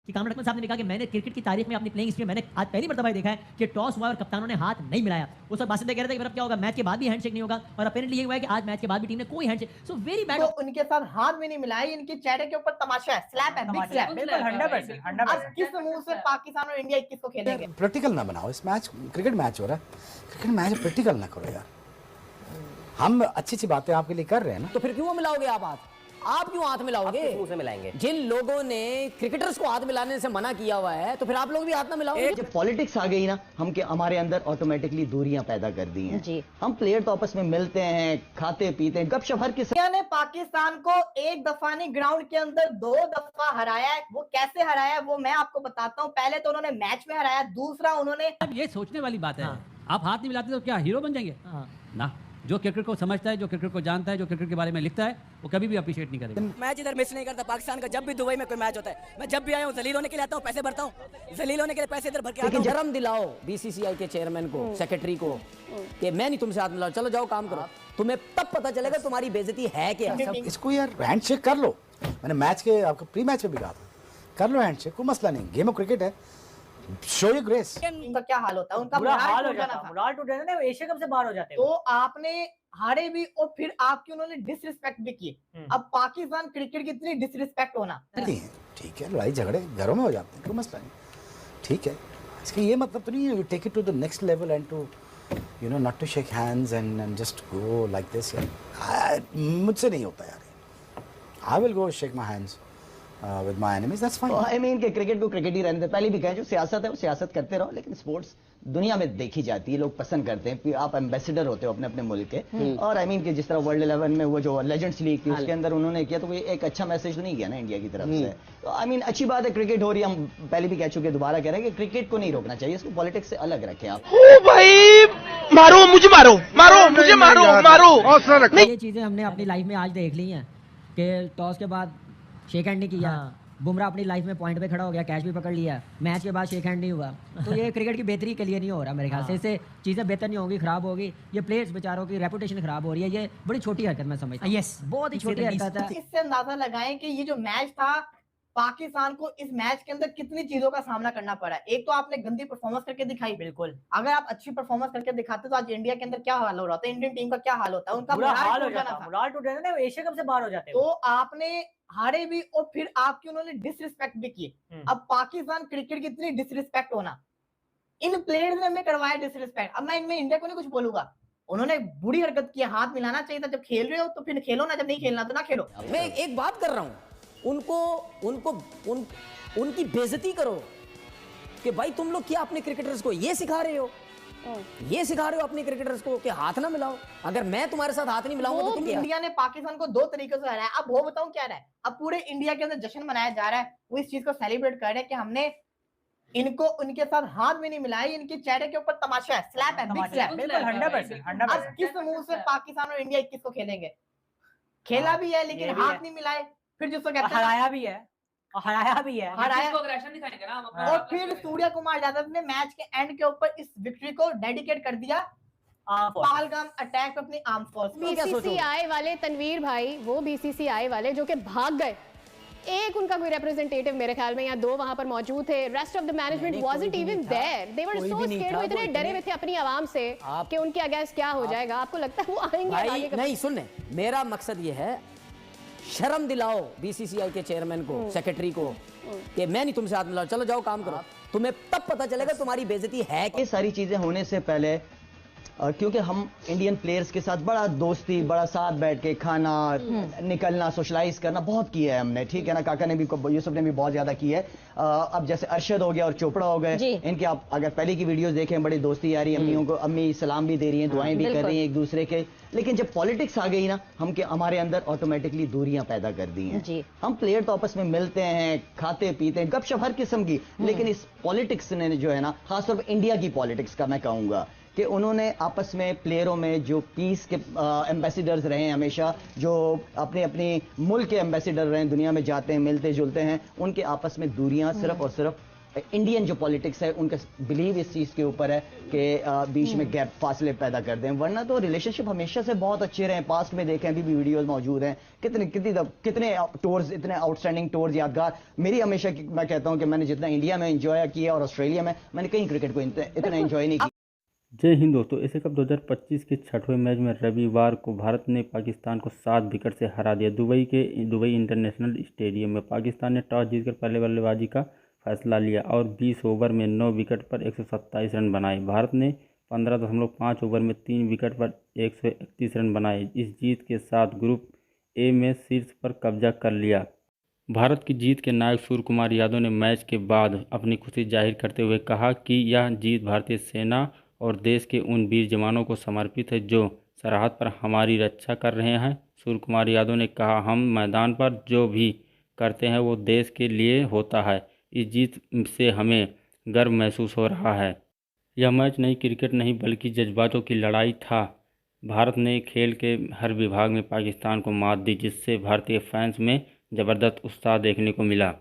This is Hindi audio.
कि कामरान अकमल साहब ने कहा कि मैंने क्रिकेट की तारीख में अपनी प्लेइंग हिस्ट्री में मैंने आज पहली मर्तबा देखा है कि टॉस हुआ और कप्तानों ने हाथ नहीं मिलाया। उस वक्त बासित कह रहे थे कि अब क्या होगा, मैच के बाद भी हैंडशेक नहीं होगा, और अपेरेंटली ये हुआ है कि आज मैच के बाद भी टीम ने कोई हैंडशेक, सो वेरी बैड। तो उनके साथ हाथ भी नहीं मिलाई, इनके चेहरे के ऊपर तमाशा है, स्लैप है, बिग स्लैप, बिल्कुल 100%। अब किस मुंह से पाकिस्तान और इंडिया 21 को खेलेंगे? प्रैक्टिकल ना बनाओ, इस मैच क्रिकेट मैच हो रहा है, क्रिकेट मैच प्रैक्टिकल ना करो यार। हम अच्छी अच्छी बातें आपके लिए कर रहे हैं ना, तो फिर क्यों मिलाओगे आप हाथ? आप क्यों हाथ मिलाओगे? मुंह से मिलाएंगे। जिन लोगों ने क्रिकेटर्स को हाथ मिलाने से मना किया हुआ है, तो फिर आप लोग भी हाथ ना मिलाओगे? जब पॉलिटिक्स आ गई ना, हमारे अंदर ऑटोमेटिकली दूरियां पैदा कर दी हैं जी। हम प्लेयर तो आपस में मिलते हैं, खाते पीते हैं, गपशप हर किसी ने पाकिस्तान को एक दफा नहीं ग्राउंड के अंदर 2 दफा हराया है। वो कैसे हराया है वो मैं आपको बताता हूँ। पहले तो उन्होंने मैच में हराया, दूसरा उन्होंने, ये सोचने वाली बात है। आप हाथ नहीं मिलाते तो क्या हीरो बन जाएंगे? ना, जो क्रिकेट को समझता है, जो क्रिकेट को जानता है, जो क्रिकेट के बारे में लिखता है, वो कभी भी अप्रिशिएट नहीं करेगा। मैच इधर मिस नहीं करता पाकिस्तान का। जब भी दुबई में कोई मैच होता है, मैं जब भी आया हूँ जलील होने के लिए आता हूँ, पैसे भरता हूँ, जलील होने के लिए पैसे इधर भर के आता हूँ। शर्म दिलाओ बीसीसीआई के चेयरमैन को, सेक्रेटरी को, कि मैं नहीं तुमसे हाथ मिलाऊं, चलो जाओ काम करो। तुम्हें तब पता चलेगा तुम्हारी बेइज्जती है क्या। इसको यार हैंडशेक कर लो। मैंने मैच के आपको प्री मैच में भी कहा था, कर लो हैंडशेक, कोई मसला नहीं, गेम ऑफ क्रिकेट है, शो योर ग्रेस। उनका क्या हाल होता है, उनका बुरा हाल हो जाता है, मोरल टूट जाता है, एशिया कप से बाहर हो जाते हैं। तो आपने हारे भी और फिर आपकी उन्होंने डिसरिस्पेक्ट भी की। अब पाकिस्तान क्रिकेट की इतनी डिसरिस्पेक्ट होना ठीक है, लड़ाई झगड़े घरों में हो जाते हैं, कोई मसला नहीं, ठीक है। इसका ये मतलब तो नहीं है you take it to the next level and to you know not to shake hands and just go like this. मुझसे नहीं होता यार, I will go shake my hands with my enemies, that's fine. I mean कि क्रिकेट को क्रिकेट ही रहने दे। पहले भी कहे जो सियासत है वो सियासत करते रहो, लेकिन स्पोर्ट्स दुनिया में देखी जाती है, लोग पसंद करते हैं। आप एम्बेसडर होते हो अपने अपने मुल्क के, और आई मीन कि जिस तरह वर्ल्ड 11 में वो जो लेजेंड्स लीग थी उसके अंदर उन्होंने किया, तो वो एक अच्छा मैसेज तो नहीं किया ना इंडिया की तरफ से। तो आई मीन अच्छी बात है, क्रिकेट हो रही है, हम पहले भी कह चुके, दोबारा कह रहे हैं कि क्रिकेट को नहीं रोकना चाहिए, इसको पॉलिटिक्स से अलग रखें आप। भाई मारो मुझे, मारो मारो मुझे, मारो मारो। ये चीजें हमने अपनी लाइफ में आज देख ली हैं कि टॉस के बाद शेक हैंड नहीं किया, बुमराह अपनी लाइफ में पॉइंट पे खड़ा हो गया, कैच भी पकड़ लिया, मैच के बाद शेक हैंड नहीं हुआ। तो ये क्रिकेट की बेहतरी के लिए नहीं हो रहा मेरे ख्याल से, इससे चीज़ें बेहतर नहीं होंगी, खराब होगी। ये प्लेयर्स बेचारों की रेपुटेशन खराब हो रही है, ये बड़ी छोटी हरकत मैं समझता हूँ। यस, बहुत ही छोटी हरकत है। इससे अंदाजा लगाएं कि ये जो मैच था, पाकिस्तान को इस मैच के अंदर कितनी चीजों का सामना करना पड़ा। एक तो आपने गंदी परफॉर्मेंस करके दिखाई, बिल्कुल, अगर आप अच्छी परफॉर्मेंस करके दिखाते तो आज इंडिया के अंदर क्या हाल हो रहा होता है, इंडियन टीम का क्या हाल होता है, उनका बुरा हाल हो जाता है, मोरल टूट जाता है, एशिया कप से बाहर हो जाते हैं। तो आपने हारे भी और फिर आपकी उन्होंने डिसरिस्पेक्ट भी की। अब पाकिस्तान क्रिकेट की इतनी डिसरिस्पेक्ट होना, इन प्लेयर्स ने हमें करवाया डिसरिस्पेक्ट। अब मैं इनमें इंडिया को नहीं कुछ बोलूंगा, उन्होंने बुरी हरकत की, हाथ मिलाना चाहिए था। जब खेल रहे हो तो फिर खेलो ना, जब नहीं खेलना तो ना खेलो। मैं एक बात कर रहा हूँ, उनकी बेइज्जती करो कि भाई तुम लोग क्या अपने क्रिकेटर्स को ये सिखा रहे हो, ये सिखा रहे हो अपने क्रिकेटर्स को कि हाथ ना मिलाओ। अगर मैं तुम्हारे साथ हाथ नहीं मिलाऊंगा तो तुम क्या? इंडिया ने पाकिस्तान को 2 तरीके से हराया। अब वो बताऊं क्या रहा है, अब पूरे इंडिया के अंदर जश्न मनाया जा रहा है, वो इस चीज को सेलिब्रेट कर रहे हैं कि हमने इनको उनके साथ हाथ भी नहीं मिलाई, इनके चेहरे के ऊपर तमाशा है, स्लैप है, बिग स्लैप, बिल्कुल 100%। अब किस मुंह से पाकिस्तान और इंडिया 21 को खेलेंगे? खेला भी है लेकिन हाथ नहीं मिलाए, फिर जिसको कहते हैं हराया भी है, हराया भी है, हराया। अग्रेशन दिखाएंगे ना हम। और फिर सूर्य कुमार यादव ने मैच के एंड के ऊपर इस विक्ट्री को डेडिकेट कर दिया पहलगाम अटैक पे अपनी आर्म फोर्स। बीसीसीआई वाले तनवीर भाई, वो बीसीसीआई वाले जो कि भाग गए, एक उनका कोई रिप्रेजेंटेटिव मेरे ख्याल में, या 2 वहां पर मौजूद थे, rest of the management wasn't even there, they were so scared, वो इतने डरे हुए थे अपनी आवाम से कि उनके अगेंस्ट क्या हो जाएगा। आपको लगता है वो आएंगे आगे? नहीं, सुनने, मेरा मकसद ये है, शर्म दिलाओ बीसीसीआई के चेयरमैन को, सेक्रेटरी को, कि मैं नहीं तुमसे हाथ मिलाऊं, चलो जाओ काम करो। तुम्हें तब पता चलेगा तुम्हारी बेइज्जती है। ये सारी चीजें होने से पहले क्योंकि हम इंडियन प्लेयर्स के साथ बड़ा दोस्ती, बड़ा साथ बैठ के खाना, निकलना, सोशलाइज करना बहुत किया है हमने, ठीक है ना। काका ने भी, यूसुफ ने भी बहुत ज्यादा की है। अब जैसे अरशद हो गया और चोपड़ा हो गए, इनके आप अगर पहले की वीडियोस देखें, बड़ी दोस्ती यारी, अम्मियों को, अम्मी सलाम भी दे रही हैं, दुआएं भी कर रही हैं एक दूसरे के। लेकिन जब पॉलिटिक्स आ गई ना, हमारे अंदर ऑटोमेटिकली दूरियां पैदा कर दी हैं। हम प्लेयर तो आपस में मिलते हैं, खाते पीते हैं, गपशप हर किस्म की, लेकिन इस पॉलिटिक्स ने जो है ना, खासतौर पर इंडिया की पॉलिटिक्स का मैं कहूंगा कि उन्होंने आपस में प्लेयरों में जो पीस के एम्बेसडर्स रहे हैं हमेशा, जो अपने मुल्क के एम्बेसडर रहे हैं, दुनिया में जाते हैं, मिलते जुलते हैं, उनके आपस में दूरियां सिर्फ और सिर्फ इंडियन जो पॉलिटिक्स है उनका बिलीव इस चीज़ के ऊपर है कि बीच में गैप फासले पैदा कर दें, वरना तो रिलेशनशिप हमेशा से बहुत अच्छे रहे हैं। पास्ट में देखें, अभी भी वीडियोस मौजूद हैं, कितने टूर्स, इतने आउटस्टैंडिंग टूर्स यादगार। मेरी हमेशा मैं कहता हूं कि मैंने जितना इंडिया में एंजॉय किया और ऑस्ट्रेलिया में, मैंने कहीं क्रिकेट को इतना एंजॉय नहीं किया। जय हिंद दोस्तों। एशिया कप 2025 के 6वें मैच में रविवार को भारत ने पाकिस्तान को 7 विकेट से हरा दिया। दुबई इंटरनेशनल स्टेडियम में पाकिस्तान ने टॉस जीतकर पहले बल्लेबाजी का फैसला लिया और 20 ओवर में 9 विकेट पर 127 रन बनाए। भारत ने 15.5 ओवर में 3 विकेट पर 131 रन बनाए। इस जीत के साथ ग्रुप ए में शीर्ष पर कब्जा कर लिया। भारत की जीत के नायक सूर्य कुमार यादव ने मैच के बाद अपनी खुशी जाहिर करते हुए कहा कि यह जीत भारतीय सेना और देश के उन वीर जवानों को समर्पित है जो सरहद पर हमारी रक्षा कर रहे हैं। सूर्य कुमार यादव ने कहा, हम मैदान पर जो भी करते हैं वो देश के लिए होता है। इस जीत से हमें गर्व महसूस हो रहा है। यह मैच नई क्रिकेट नहीं बल्कि जज्बातों की लड़ाई था। भारत ने खेल के हर विभाग में पाकिस्तान को मात दी, जिससे भारतीय फैंस में ज़बरदस्त उत्साह देखने को मिला।